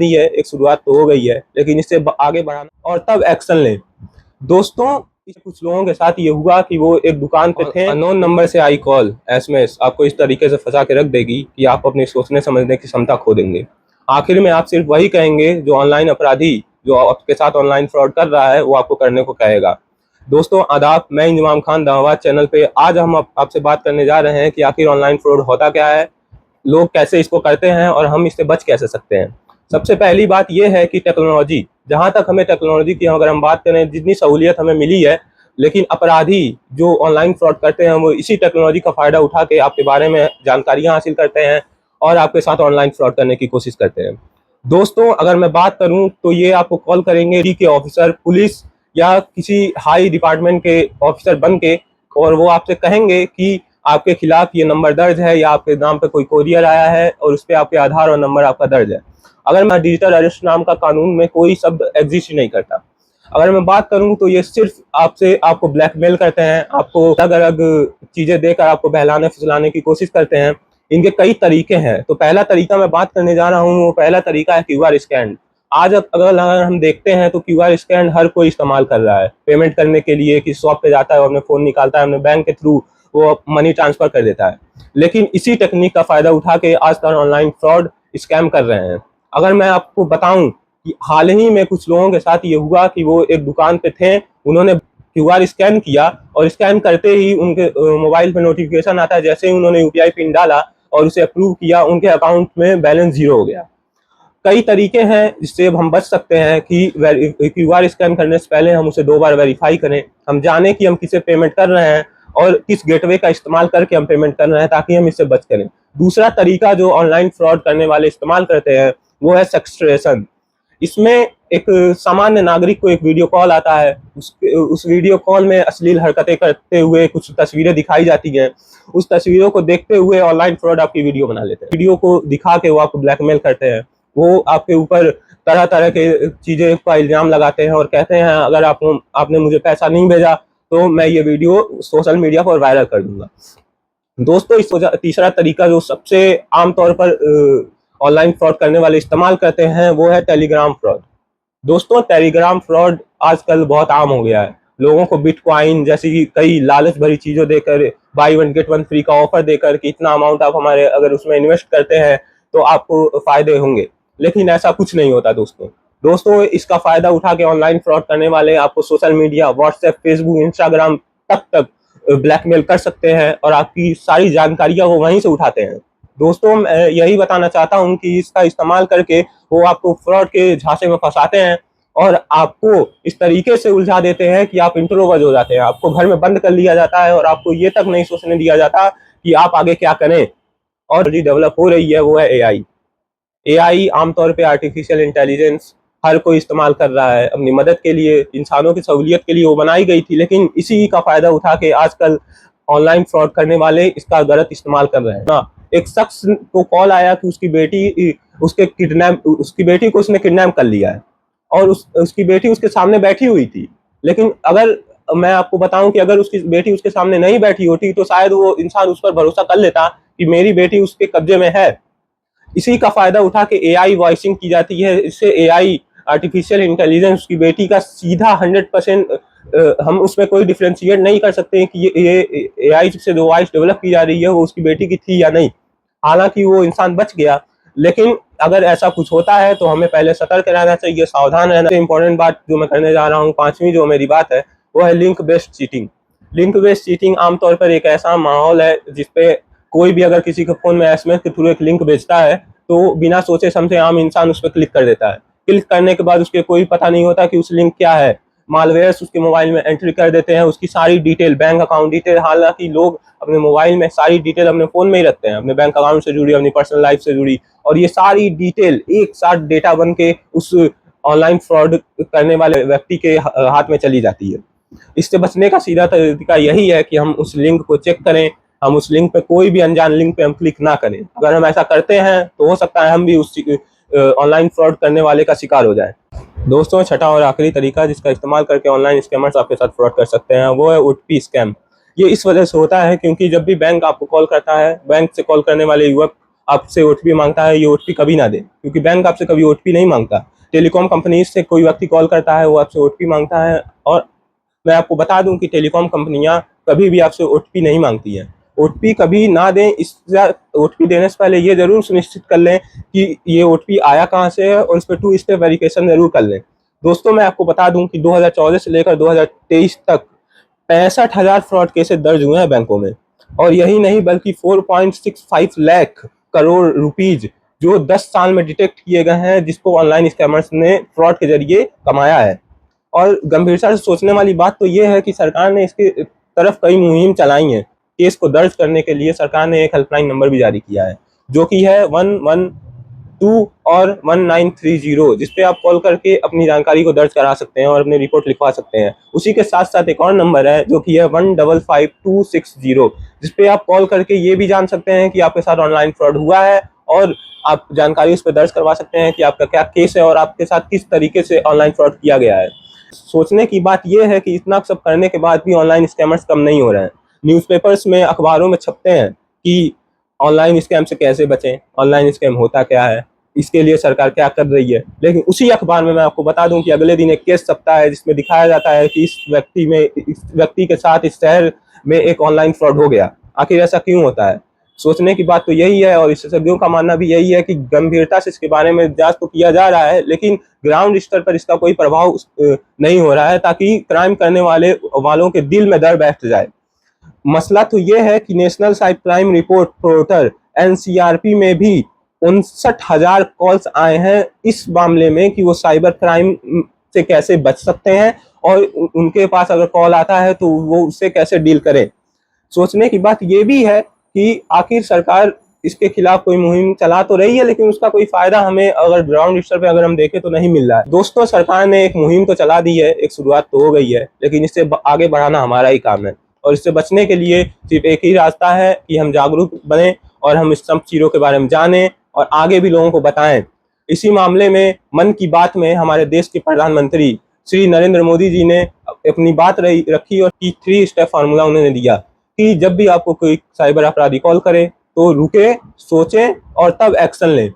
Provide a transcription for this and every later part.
है, एक शुरुआत तो हो गई है, लेकिन इससे आगे बढ़ाना और तब एक्शन लें। दोस्तों, कुछ लोगों के साथ ये हुआ कि वो एक दुकान पे थे, अननोन नंबर से आई कॉल एसएमएस आपको इस तरीके से फंसा के रख देगी कि आप अपनी सोचने समझने की क्षमता खो देंगे। आखिर में आप सिर्फ वही कहेंगे जो ऑनलाइन अपराधी जो आपके साथ ऑनलाइन फ्रॉड कर रहा है वो आपको करने को कहेगा। दोस्तों आदाब, मैं इंजमाम खान दावाबाद चैनल पे आज हम आपसे बात करने जा रहे हैं कि आखिर ऑनलाइन फ्रॉड होता क्या है, लोग कैसे इसको करते हैं और हम इससे बच कैसे सकते हैं। सबसे पहली बात यह है कि टेक्नोलॉजी, जहां तक हमें टेक्नोलॉजी की अगर हम बात करें, जितनी सहूलियत हमें मिली है, लेकिन अपराधी जो ऑनलाइन फ्रॉड करते हैं वो इसी टेक्नोलॉजी का फायदा उठा के आपके बारे में जानकारियां हासिल करते हैं और आपके साथ ऑनलाइन फ्रॉड करने की कोशिश करते हैं। दोस्तों अगर मैं बात करूं तो ये आपको कॉल करेंगे के ऑफिसर, पुलिस या किसी हाई डिपार्टमेंट के ऑफिसर बन के, और वो आपसे कहेंगे कि आपके खिलाफ ये नंबर दर्ज है या आपके नाम पे कोई कोरियर आया है और उस पर आपके आधार और नंबर आपका दर्ज है। अगर मैं डिजिटल अरेस्ट नाम का कानून में कोई शब्द एग्जिस्ट ही नहीं करता। अगर मैं बात करूं तो ये सिर्फ आपको ब्लैकमेल करते हैं, आपको अलग अलग चीजें देकर आपको बहलाने फुसलाने की कोशिश करते हैं। इनके कई तरीके हैं। तो पहला तरीका मैं बात करने जा रहा हूँ, वो पहला तरीका है क्यूआर स्कैन। आज अगर हम देखते हैं तो क्यूआर स्कैन हर कोई इस्तेमाल कर रहा है पेमेंट करने के लिए। किसी शॉप पे जाता है, अपने फोन निकालता है, अपने बैंक के थ्रू वो मनी ट्रांसफर कर देता है। लेकिन इसी टेक्निक का फायदा उठा के आजकल ऑनलाइन फ्रॉड स्कैम कर रहे हैं। अगर मैं आपको बताऊं कि हाल ही में कुछ लोगों के साथ ये हुआ कि वो एक दुकान पे थे, उन्होंने क्यूआर स्कैन किया और स्कैन करते ही उनके मोबाइल पे नोटिफिकेशन आता है। जैसे ही उन्होंने यूपीआई पिन डाला और उसे अप्रूव किया, उनके अकाउंट में बैलेंस 0 हो गया। कई तरीके हैं जिससे हम बच सकते हैं कि क्यूआर स्कैन करने से पहले हम उसे 2 बार वेरीफाई करें, हम जाने कि हम किसे पेमेंट कर रहे हैं और किस गेटवे का इस्तेमाल करके हम पेमेंट कर रहे हैं, ताकि हम इससे बच करें। दूसरा तरीका जो ऑनलाइन फ्रॉड करने वाले इस्तेमाल करते हैं वो है सेक्सट्रेशन। इसमें एक सामान्य नागरिक को एक वीडियो कॉल आता है, उस वीडियो कॉल में अश्लील हरकतें करते हुए कुछ तस्वीरें दिखाई जाती हैं। उस तस्वीरों को देखते हुए ऑनलाइन फ्रॉड आपकी वीडियो बना लेते हैं। वीडियो को दिखा के वो आपको ब्लैकमेल करते हैं। वो आपके ऊपर तरह तरह के चीजें का इल्जाम लगाते हैं और कहते हैं अगर आपने मुझे पैसा नहीं भेजा तो मैं ये वीडियो सोशल मीडिया पर वायरल कर दूंगा। दोस्तों इस तीसरा तरीका जो सबसे आमतौर पर ऑनलाइन फ्रॉड करने वाले इस्तेमाल करते हैं वो है टेलीग्राम फ्रॉड। दोस्तों टेलीग्राम फ्रॉड आजकल बहुत आम हो गया है। लोगों को बिटकॉइन जैसी कई लालच भरी चीजों देकर, by one get one free का ऑफर देकर कि इतना अमाउंट आप हमारे अगर उसमें इन्वेस्ट करते हैं तो आपको फायदे होंगे, लेकिन ऐसा कुछ नहीं होता दोस्तों इसका फायदा उठा के ऑनलाइन फ्रॉड करने वाले आपको social media, WhatsApp, Facebook, Instagram तक ब्लैकमेल कर सकते हैं और आपकी सारी जानकारियां वो वहीं से उठाते हैं। दोस्तों मैं यही बताना चाहता हूं कि इसका इस्तेमाल करके वो आपको फ्रॉड के झांसे में फंसाते हैं और आपको इस तरीके से उलझा देते हैं कि आप इंट्रोवर्ट हो जाते हैं। आपको घर में बंद कर लिया जाता है और आपको ये तक नहीं सोचने दिया जाता कि आप आगे क्या करें। और जो डेवलप हो रही है वो है एआई। एआई आमतौर पे आर्टिफिशियल इंटेलिजेंस हर कोई इस्तेमाल कर रहा है अपनी मदद के लिए, इंसानों की सहूलियत के लिए वो बनाई गई थी, लेकिन इसी का फायदा उठा के आजकल ऑनलाइन फ्रॉड करने वाले इसका गलत इस्तेमाल कर रहे हैं ना। एक शख्स को कॉल आया कि उसकी बेटी को उसने किडनैप कर लिया है और उसकी बेटी उसके सामने बैठी हुई थी। लेकिन अगर मैं आपको बताऊं कि अगर उसकी बेटी उसके सामने नहीं बैठी होती तो शायद वो इंसान उस पर भरोसा कर लेता कि मेरी बेटी उसके कब्जे में है। इसी का फायदा उठा के एआई वॉइसिंग की जाती है। इससे एआई आर्टिफिशियल इंटेलिजेंस की बेटी का सीधा 100% हम उसमें कोई डिफ्रेंशिएट नहीं कर सकते कि ये एआई से जो वॉइस डेवलप की जा रही है वो उसकी बेटी की थी या नहीं। हालांकि वो इंसान बच गया, लेकिन अगर ऐसा कुछ होता है तो हमें पहले सतर्क रहना चाहिए, सावधान रहना चाहिए। इंपॉर्टेंट बात जो मैं करने जा रहा हूँ, 5वीं जो मेरी बात है वो है link based cheating. Link based cheating आमतौर पर एक ऐसा माहौल है जिसपे कोई भी अगर किसी के फोन में एसएमएस के थ्रू एक लिंक भेजता है तो बिना सोचे समझे आम इंसान उस पर क्लिक कर देता है। क्लिक करने के बाद उसके कोई पता नहीं होता कि उस लिंक क्या है। मालवेयर्स उसके मोबाइल में एंट्री कर देते हैं, उसकी सारी डिटेल, बैंक अकाउंट डिटेल। हालांकि लोग अपने मोबाइल में सारी डिटेल अपने फोन में ही रखते हैं, अपने बैंक अकाउंट से जुड़ी, अपनी पर्सनल लाइफ से जुड़ी, और ये सारी डिटेल एक साथ डेटा बन के उस ऑनलाइन फ्रॉड करने वाले व्यक्ति के हाथ में चली जाती है। इससे बचने का सीधा तरीका यही है कि हम उस लिंक को चेक करें, हम उस लिंक पे, कोई भी अनजान लिंक पे हम क्लिक ना करें। अगर हम ऐसा करते हैं तो हो सकता है हम भी उस ऑनलाइन फ्रॉड करने वाले का शिकार हो जाए। दोस्तों छठा और आखिरी तरीका जिसका इस्तेमाल करके ऑनलाइन स्कैमर्स आपके साथ फ्रॉड कर सकते हैं वो है ओटीपी स्कैम। ये इस वजह से होता है क्योंकि जब भी बैंक आपको कॉल करता है, बैंक से कॉल करने वाले युवक आपसे ओटीपी मांगता है, ये ओटीपी कभी ना दें, क्योंकि बैंक आपसे कभी ओटीपी नहीं मांगता। टेलीकॉम कंपनी से कोई व्यक्ति कॉल करता है, वो आपसे ओटीपी मांगता है, और मैं आपको बता दूं कि टेलीकॉम कंपनियां कभी भी आपसे ओटीपी नहीं मांगती हैं। ओटीपी कभी ना दें। ओटीपी देने से पहले ये जरूर सुनिश्चित कर लें कि ये ओटीपी आया कहाँ से है, और इस पर 2 स्टेप वेरिफिकेशन जरूर कर लें। दोस्तों, मैं आपको बता दूं कि 2014 से लेकर 2023 तक 65,000 फ्रॉड केसेस दर्ज हुए हैं बैंकों में, और यही नहीं बल्कि 4.65 लाख करोड़ रुपीज जो 10 साल में डिटेक्ट किए गए हैं, जिसको ऑनलाइन स्कैमर्स ने फ्रॉड के जरिए कमाया है। और गंभीरता से सोचने वाली बात तो ये है कि सरकार ने इसके तरफ कई मुहिम चलाई हैं। केस को दर्ज करने के लिए सरकार ने एक हेल्पलाइन नंबर भी जारी किया है, जो कि है 112 और 1930, जिसपे आप कॉल करके अपनी जानकारी को दर्ज करा सकते हैं और अपनी रिपोर्ट लिखवा सकते हैं। उसी के साथ साथ एक और नंबर है जो कि है 155260, जिसपे आप कॉल करके ये भी जान सकते हैं कि आपके साथ ऑनलाइन फ्रॉड हुआ है, और आप जानकारी उस पर दर्ज करवा सकते हैं कि आपका क्या केस है और आपके साथ किस तरीके से ऑनलाइन फ्रॉड किया गया है। सोचने की बात यह है कि इतना सब करने के बाद भी ऑनलाइन स्कैमर्स कम नहीं हो रहे हैं। न्यूज़पेपर्स में, अखबारों में छपते हैं कि ऑनलाइन स्कैम से कैसे बचें, ऑनलाइन स्कैम होता क्या है, इसके लिए सरकार क्या कर रही है। लेकिन उसी अखबार में मैं आपको बता दूं कि अगले दिन एक केस छपता है जिसमें दिखाया जाता है कि इस व्यक्ति के साथ इस शहर में एक ऑनलाइन फ्रॉड हो गया। आखिर ऐसा क्यों होता है? सोचने की बात तो यही है, और विशेषज्ञों का मानना भी यही है कि गंभीरता से इसके बारे में जांच तो किया जा रहा है, लेकिन ग्राउंड स्तर पर इसका कोई प्रभाव नहीं हो रहा है, ताकि क्राइम करने वालों के दिल में डर बैठ जाए। मसला तो ये है कि national cyber crime report portal NCRP में भी 59,000 कॉल्स आए हैं इस मामले में कि वो साइबर क्राइम से कैसे बच सकते हैं, और उनके पास अगर कॉल आता है तो वो उससे कैसे डील करें। सोचने की बात ये भी है कि आखिर सरकार इसके खिलाफ कोई मुहिम चला तो रही है, लेकिन उसका कोई फायदा हमें अगर ग्राउंड स्तर पे अगर हम देखें तो नहीं मिल रहा है। दोस्तों, सरकार ने एक मुहिम तो चला दी है, एक शुरुआत तो हो गई है, लेकिन इससे आगे बढ़ाना हमारा ही काम है। और इससे बचने के लिए सिर्फ एक ही रास्ता है कि हम जागरूक बने और हम इस सब चीज़ों के बारे में जानें और आगे भी लोगों को बताएं। इसी मामले में मन की बात में हमारे देश के प्रधानमंत्री श्री नरेंद्र मोदी जी ने अपनी बात रखी, और 3 स्टेप फार्मूला उन्होंने दिया कि जब भी आपको कोई साइबर अपराधी कॉल करे तो रुके, सोचें और तब एक्शन लें।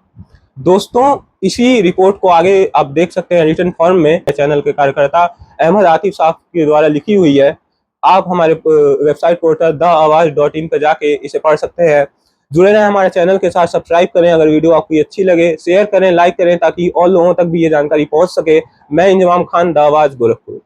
दोस्तों, इसी रिपोर्ट को आगे आप देख सकते हैं रिटन फॉर्म में, चैनल के कार्यकर्ता अहमद आतिफ साहब के द्वारा लिखी हुई है। आप हमारे वेबसाइट पोर्टल theawaz.in पर जाके इसे पढ़ सकते हैं। जुड़े रहें हमारे चैनल के साथ, सब्सक्राइब करें अगर वीडियो आपको अच्छी लगे, शेयर करें, लाइक करें, ताकि और लोगों तक भी ये जानकारी पहुंच सके। मैं इंजमाम खान, द आवाज, गोरखपुर।